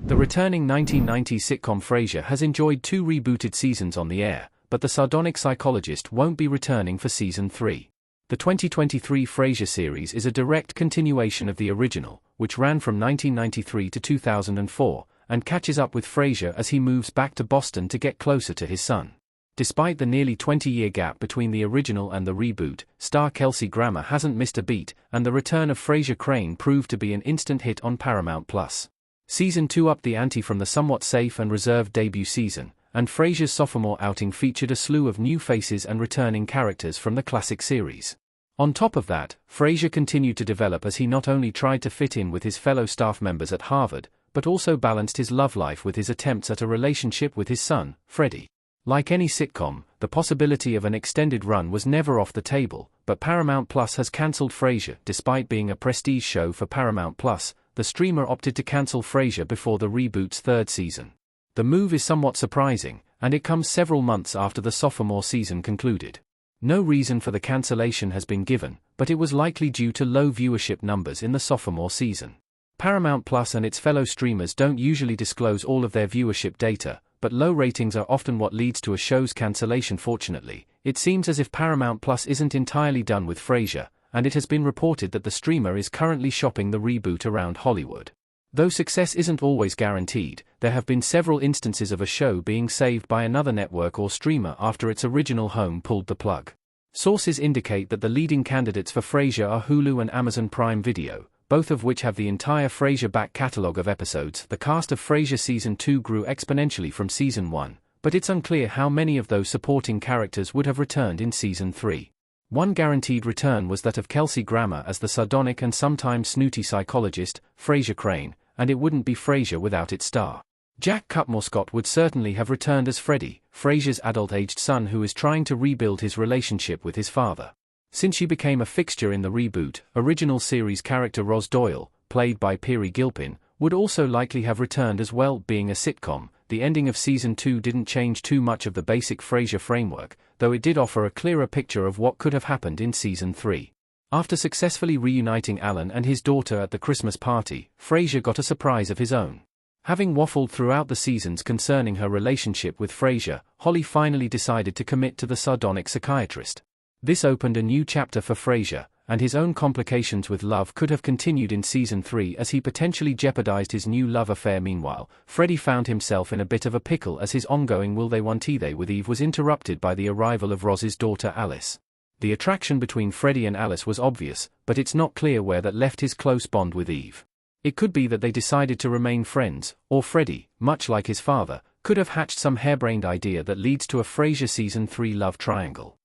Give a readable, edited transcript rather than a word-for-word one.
The returning 1990s sitcom Frasier has enjoyed 2 rebooted seasons on the air, but the sardonic psychologist won't be returning for season 3. The 2023 Frasier series is a direct continuation of the original, which ran from 1993 to 2004, and catches up with Frasier as he moves back to Boston to get closer to his son. Despite the nearly 20-year gap between the original and the reboot, star Kelsey Grammer hasn't missed a beat, and the return of Frasier Crane proved to be an instant hit on Paramount+. Season 2 upped the ante from the somewhat safe and reserved debut season, and Frasier's sophomore outing featured a slew of new faces and returning characters from the classic series. On top of that, Frasier continued to develop as he not only tried to fit in with his fellow staff members at Harvard, but also balanced his love life with his attempts at a relationship with his son, Freddie. Like any sitcom, the possibility of an extended run was never off the table, but Paramount+ has cancelled Frasier. Despite being a prestige show for Paramount+, the streamer opted to cancel Frasier before the reboot's 3rd season. The move is somewhat surprising, and it comes several months after the sophomore season concluded. No reason for the cancellation has been given, but it was likely due to low viewership numbers in the sophomore season. Paramount+ and its fellow streamers don't usually disclose all of their viewership data, but low ratings are often what leads to a show's cancellation. Fortunately, it seems as if Paramount+ isn't entirely done with Frasier, and it has been reported that the streamer is currently shopping the reboot around Hollywood. Though success isn't always guaranteed, there have been several instances of a show being saved by another network or streamer after its original home pulled the plug. Sources indicate that the leading candidates for Frasier are Hulu and Amazon Prime Video, both of which have the entire Frasier back catalog of episodes. The cast of Frasier Season 2 grew exponentially from Season 1, but it's unclear how many of those supporting characters would have returned in Season 3. One guaranteed return was that of Kelsey Grammer as the sardonic and sometimes snooty psychologist, Frasier Crane, and it wouldn't be Frasier without its star. Jack Cutmore-Scott would certainly have returned as Freddie, Frasier's adult-aged son who is trying to rebuild his relationship with his father. Since she became a fixture in the reboot, original series character Roz Doyle, played by Piri Gilpin, would also likely have returned as well. Being a sitcom, the ending of Season 2 didn't change too much of the basic Frasier framework, though it did offer a clearer picture of what could have happened in Season 3. After successfully reuniting Alan and his daughter at the Christmas party, Frasier got a surprise of his own. Having waffled throughout the seasons concerning her relationship with Frasier, Holly finally decided to commit to the sardonic psychiatrist. This opened a new chapter for Frasier, and his own complications with love could have continued in Season 3 as he potentially jeopardized his new love affair. Meanwhile, Freddie found himself in a bit of a pickle as his ongoing will they won't they with Eve was interrupted by the arrival of Roz's daughter Alice. The attraction between Freddie and Alice was obvious, but it's not clear where that left his close bond with Eve. It could be that they decided to remain friends, or Freddie, much like his father, could have hatched some harebrained idea that leads to a Frasier Season 3 love triangle.